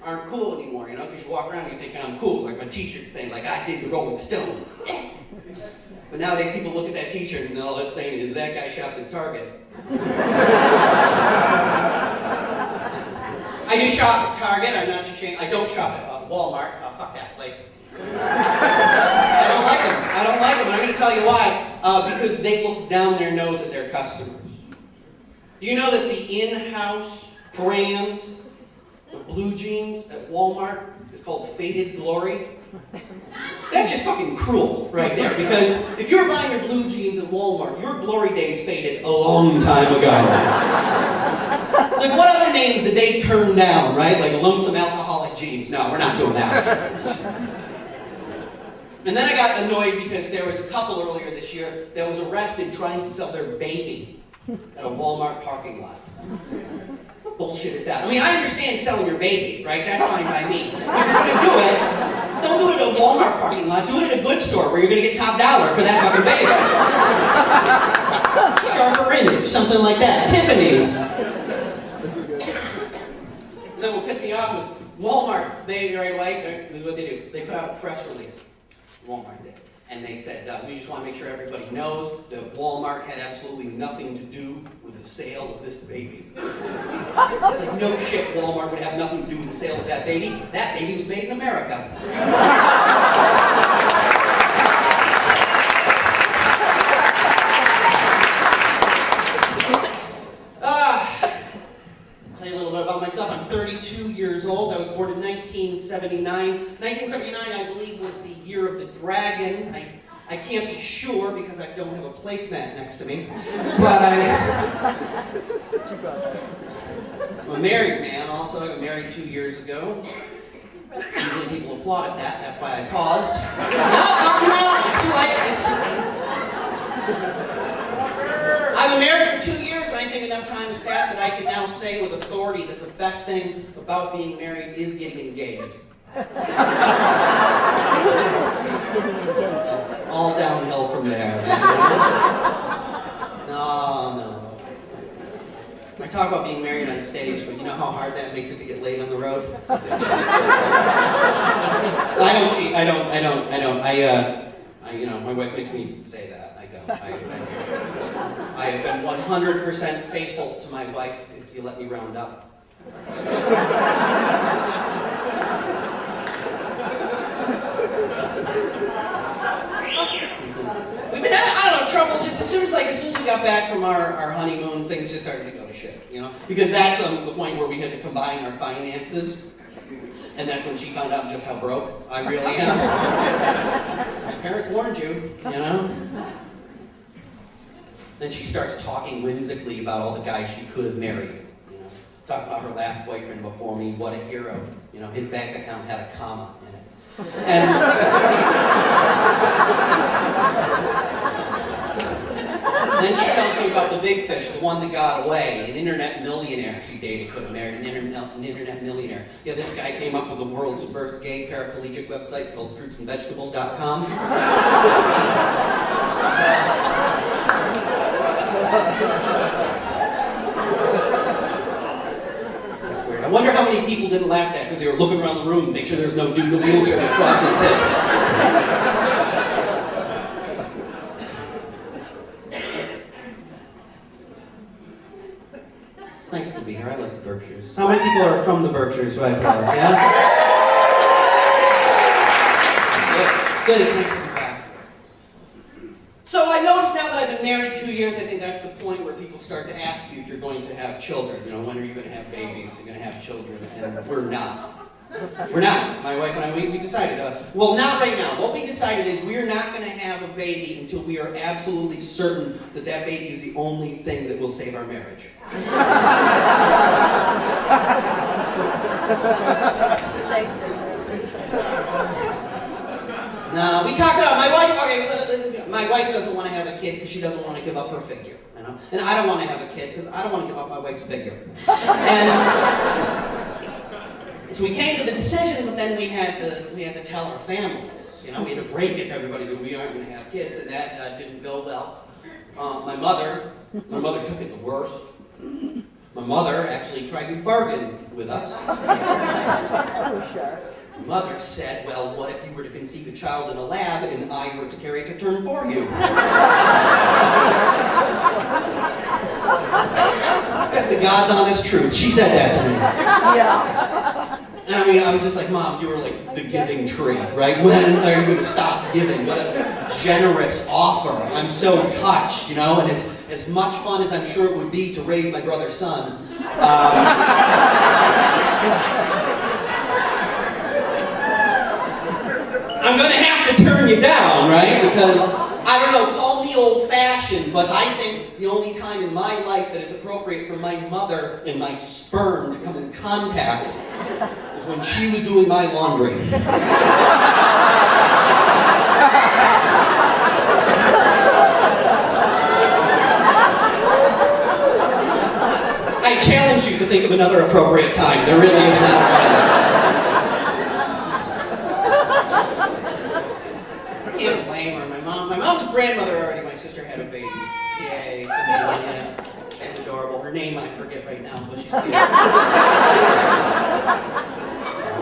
aren't cool anymore, you know, because you walk around and you're thinking I'm cool, like my t-shirt saying, like, I did the Rolling Stones. But nowadays people look at that t-shirt and all that's saying is, that guy shops at Target. I do shop at Target, I'm not ashamed. I don't shop at Walmart. Oh, fuck that place. I don't like them. I don't like them. I'm going to tell you why. Because they look down their nose at their customers. Do you know that the in-house brand of blue jeans at Walmart is called Faded Glory? That's just fucking cruel right there. Because if you're buying your blue jeans at Walmart, your glory days faded a long time ago. Like, what other names did they turn down, right? Like Lonesome Alcoholic Jeans. No, we're not doing that. And then I got annoyed because there was a couple earlier this year that was arrested trying to sell their baby at a Walmart parking lot. What bullshit is that? I mean, I understand selling your baby, right? That's fine by me. If you're going to do it, don't do it at a Walmart parking lot. Do it at a good store where you're going to get top dollar for that fucking baby. Sharper Image, something like that. Tiffany's. And then what pissed me off was Walmart. They, right away, this is what they do. They put out a press release. Walmart did. And they said, we just want to make sure everybody knows that Walmart had absolutely nothing to do with the sale of this baby. Like, no shit, Walmart would have nothing to do with the sale of that baby. That baby was made in America. Tell you a little bit about myself. I'm 32 years old. I was born in 1979. 1979, I believe, was the year of the dragon. I can't be sure because I don't have a placemat next to me. But I'm a married man also. I got married 2 years ago. Usually people applaud at that. That's why I paused. No, it's too late. I've been married for 2 years, and I think enough time has passed that I can now say with authority that the best thing about being married is getting engaged. All downhill from there. No. I talk about being married on stage, but you know how hard that makes it to get laid on the road? I don't cheat. I don't. You know, my wife makes me say that. I don't. I have been 100% faithful to my wife, if you let me round up. We've been having, I don't know, trouble just as soon as we got back from our honeymoon, things just started to go to shit, you know? Because that's the point where we had to combine our finances. And that's when she found out just how broke I really am. My parents warned you, you know? Then she starts talking whimsically about all the guys she could have married. You know, talking about her last boyfriend before me, what a hero. You know, his bank account had a comma in it. And then she tells me about the big fish, the one that got away, an internet millionaire she dated, could have married an internet millionaire. Yeah, this guy came up with the world's first gay paraplegic website called fruitsandvegetables.com. That's weird. I wonder how many people didn't laugh at that because they were looking around the room to make sure there was no dude in a wheelchair with frosted tips. It's nice to be here. I like the Berkshires. How many people are from the Berkshires? Right, applause, yeah? It's good. It's nice to be back. So I noticed now that I've been married 2 years, I think that's the point where people start to ask you if you're going to have children. You know, when are you going to have babies? You're going to have children, and we're not. We're not. My wife and I, we decided. Well, not right now. What we decided is we are not going to have a baby until we are absolutely certain that that baby is the only thing that will save our marriage. No, we talked about my wife. Okay, my wife doesn't want to have a kid because she doesn't want to give up her figure, you know. And I don't want to have a kid because I don't want to give up my wife's figure. And so we came to the decision, but then we had to tell our families. You know, we had to break it to everybody that we aren't going to have kids, and that didn't go well. My mother took it the worst. My mother actually tried to bargain with us. Berkshire. My mother said, well, what if you were to conceive a child in a lab and I were to carry it to term for you? That's the God's honest truth. She said that to me. Yeah. And I mean, I was just like, Mom, you were like the giving tree, right? When are you going to stop giving? What a generous offer. I'm so touched, you know, and it's as much fun as I'm sure it would be to raise my brother's son. I'm going to have to turn you down, right? Because, I don't know, call me old-fashioned, but I think the only time in my life that it's appropriate for my mother and my sperm to come in contact is when she was doing my laundry. I challenge you to think of another appropriate time. There really is not. Can't blame her. My mom's grandmother already. My sister had a baby. Yay! It's amazing. It's adorable. Her name I forget right now, but she's cute.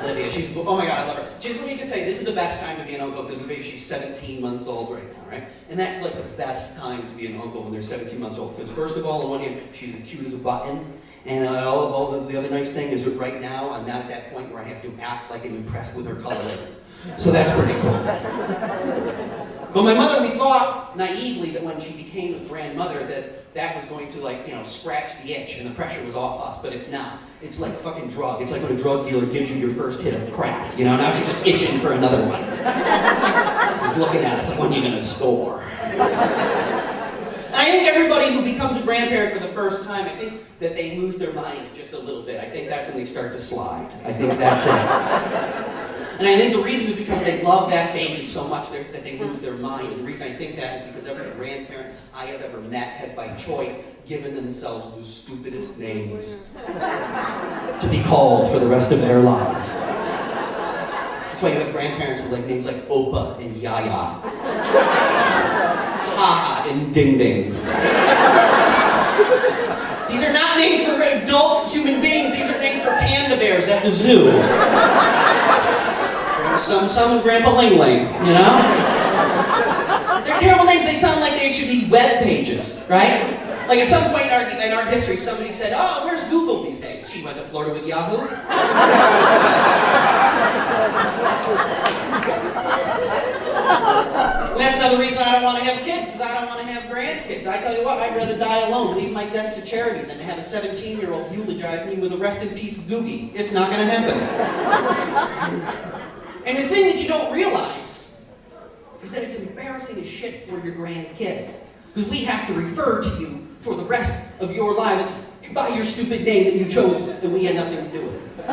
Olivia. She's. Oh my God, I love her. Let me just tell you, this is the best time to be an uncle because the baby. She's 17 months old right now, right? And that's like the best time to be an uncle when they're 17 months old. Because first of all, on one hand, she's as cute as a button. And the other nice thing is that right now, I'm not at that point where I have to act like I'm impressed with her coloring. So that's pretty cool. But my mother, we thought naively that when she became a grandmother that was going to, like, you know, scratch the itch and the pressure was off us, but it's not. It's like a fucking drug. It's like when a drug dealer gives you your first hit of crack, you know? Now she's just itching for another one. She's looking at us like, when are you going to score? And I think everybody who becomes a grandparent for the first time, I think that they lose their mind just a little bit. I think that's when they start to slide. I think that's it. And I think the reason is because they love that baby so much that they lose their mind. And the reason I think that is because every grandparent I have ever met has, by choice, given themselves the stupidest names to be called for the rest of their lives. That's why you have grandparents with like names like Opa and Yaya. Ha and Ding Ding. These are not names for adult human beings. These are names for panda bears at the zoo. Some and Grandpa Ling Ling, you know? They're terrible names. They sound like they should be web pages, right? Like at some point in our history, somebody said, oh, where's Google these days? She went to Florida with Yahoo. And that's another reason I don't want to have kids, because I don't want to have grandkids. I tell you what, I'd rather die alone, leave my debts to charity, than to have a 17-year-old eulogize me with a rest in peace Googie. It's not going to happen. And the thing that you don't realize is that it's embarrassing as shit for your grandkids. Because we have to refer to you for the rest of your lives by your stupid name that you chose, and we had nothing to do with it.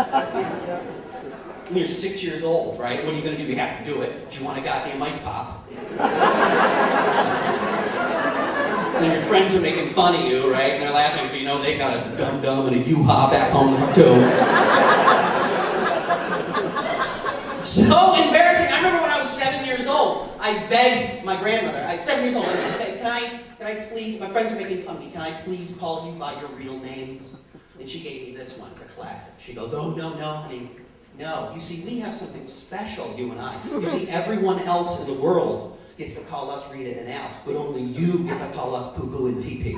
When you're 6 years old, right? What are you going to do? You have to do it. Do you want a goddamn ice pop? And then your friends are making fun of you, right? And they're laughing, but you know they got a dum-dum and a U-Haul back home too. So embarrassing. I remember when I was 7 years old, I begged my grandmother. I was 7 years old. I just begged, can I please, my friends are making fun of me, can I please call you by your real names? And she gave me this one. It's a classic. She goes, oh, no, honey. No. You see, we have something special, you and I. You see, everyone else in the world gets to call us Rita and Al, but only you get to call us Poo Poo and Pee Pee.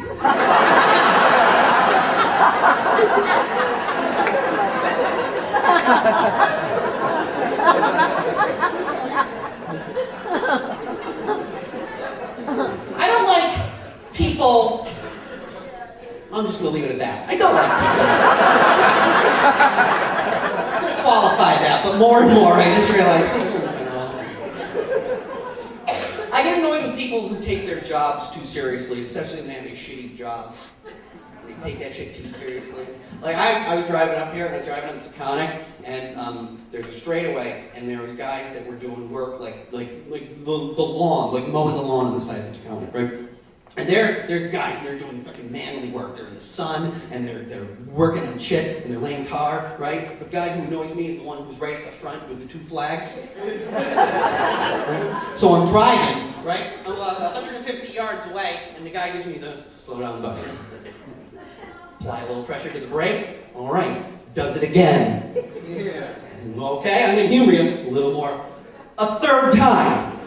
I don't like people. I'm just going to leave it at that. I don't like people. I'm going to qualify that, but more and more I just realize, I get annoyed with people who take their jobs too seriously, especially when they have a shitty job. They take that shit too seriously. Like, I was driving up here, and I was driving up to Taconic, and there's a straightaway, and there was guys that were doing work like the lawn, like mowing the lawn on the side of the Taconic, right? And they're guys, and they're doing fucking manly work. They're in the sun, and they're working on shit, and they're laying tar, right? The guy who annoys me is the one who's right at the front with the two flags. Right? So I'm driving, right? I'm about 150 yards away, and the guy gives me the slow down button. Apply a little pressure to the brake. All right. Does it again. Yeah. Okay, I'm gonna humor you a little more. A third time.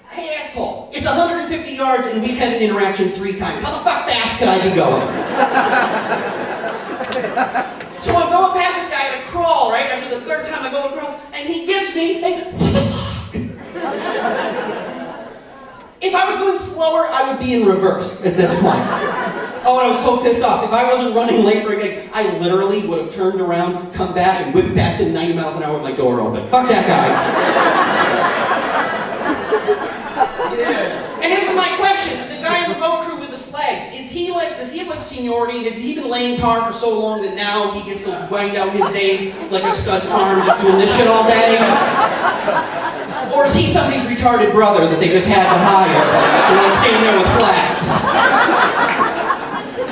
Hey, asshole, it's 150 yards and we've had an interaction 3 times. How the fuck fast could I be going? So I'm going past this guy at a crawl, right? After the 3rd time I go to crawl, and he gets me, and what the fuck? If I was going slower, I would be in reverse at this point. Oh, and I was so pissed off. If I wasn't running late for a gig, I literally would have turned around, come back, and whipped past him 90 miles an hour with my door open. Fuck that guy. And this is my question. The guy in the boat crew with the flags, does he have like seniority? Has he been laying tar for so long that now he gets to wind out his days like a stud farm just doing this shit all day? Or is he somebody's retarded brother that they just had to hire and then stand there with flags?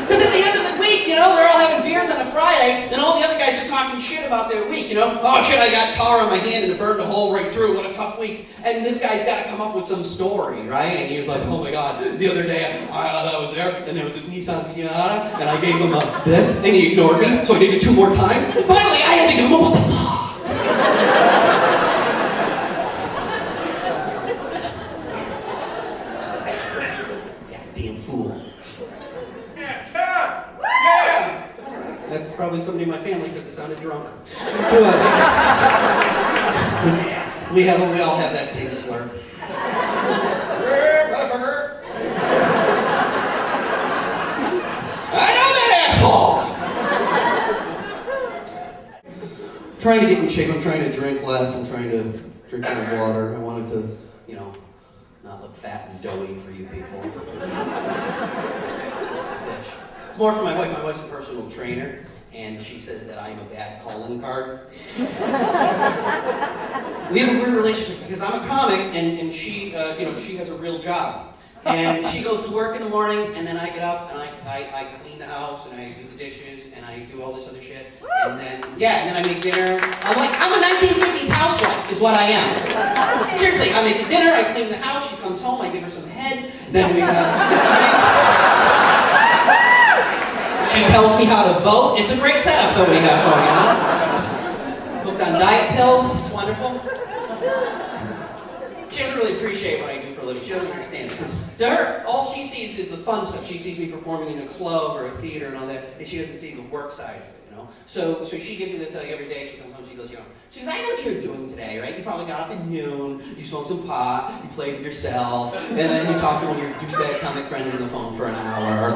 Because at the end of the week, you know, they're all having beers on a Friday, and all the other guys are talking shit about their week, you know? Oh shit, I got tar on my hand and it burned a hole right through, what a tough week. And this guy's got to come up with some story, right? And he was like, oh my god, the other day I was there, and there was this Nissan Sienna, and I gave him this, and he ignored me, so I did it 2 more times, and finally I had to give him a what the fuck? Goddamn fool. Yeah! That's probably somebody in my family because it sounded drunk. Who was it? We all have that same slur. I know that asshole! Trying to get in shape, I'm trying to drink less, I'm trying to drink more water. I wanted to, you know, not look fat and doughy for you people. It's more for my wife. My wife's a personal trainer, and she says that I'm a bad calling card. We have a weird relationship because I'm a comic, and she, you know, she has a real job. And she goes to work in the morning, and then I get up, and I clean the house, and I do the dishes, and I do all this other shit. And then, yeah, and then I make dinner. I'm a 1950s housewife, is what I am. Seriously, I make the dinner, I clean the house, she comes home, I give her some head, then we have She tells me how to vote. It's a great setup that we have going on. Hooked on diet pills, it's wonderful. She doesn't really appreciate what I do for a living. She doesn't understand it. Because to her, all she sees is the fun stuff. She sees me performing in a club or a theater and all that, and she doesn't see the work side of it, you know? So she gives me this like every day. She comes home, she goes, I know what you're doing today, right? You probably got up at noon, you smoked some pot, you played with yourself, and then you talked to one of your douchebag comic friends on the phone for an hour, or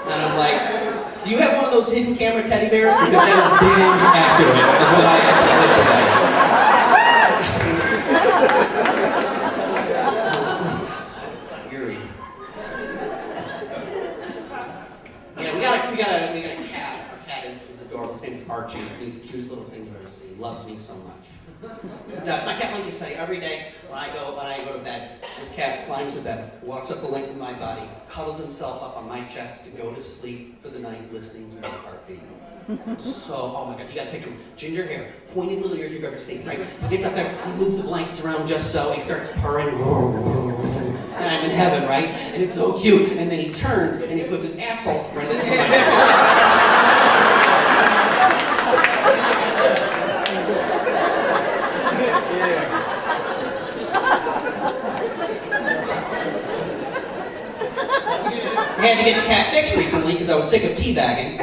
and I'm like, do you have one of those hidden camera teddy bears? Because that is damn accurate of what I actually did today. It's eerie. Yeah, we got a cat. Our cat is adorable. His name is Archie. He's the cutest little thing you've ever seen. He loves me so much. He does. My cat, let me just tell you, every day when I go to bed, this cat climbs the bed, walks up the length of my body, cuddles himself up on my chest to go to sleep for the night, listening to my heartbeat. So, oh my god, you gotta picture him. Ginger hair, pointiest little ears you've ever seen, right? He gets up there, he moves the blankets around just so, he starts purring, and I'm in heaven, right? And it's so cute. And then he turns and he puts his asshole right in the tip of my nose. I had to get the cat fixed recently because I was sick of teabagging.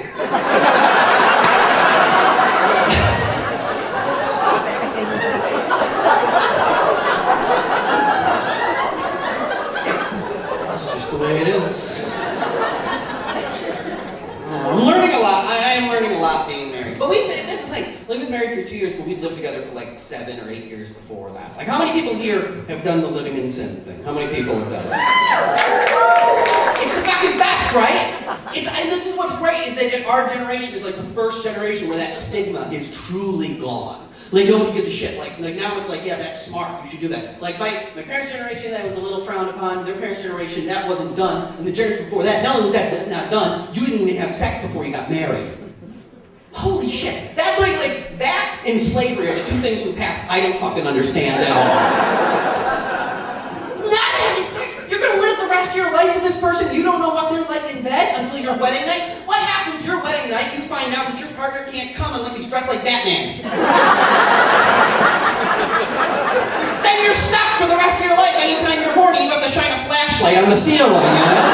It's just the way it is. I'm learning a lot. I am learning a lot being married. But this is like, we've been married for 2 years, but we've lived together for like 7 or 8 years before that. Like, how many people here have done the living in sin thing? How many people have done it? It's the fucking best, right? This is what's great, is that our generation is like the first generation where that stigma is truly gone. Like, nobody gives a shit. Like now it's like, yeah, that's smart, you should do that. Like, my parents' generation, that was a little frowned upon. Their parents' generation, that wasn't done. And the generation before that, not only was that not done, you didn't even have sex before you got married. Holy shit. That's like that and slavery are the 2 things from the past I don't fucking understand at all. Not having sex. You're gonna live the rest of your life with this person. You don't know what they're like in bed until your wedding night. What happens? Batman. Then you're stuck for the rest of your life. Anytime you're horny, you have to shine a flashlight on the ceiling, you know?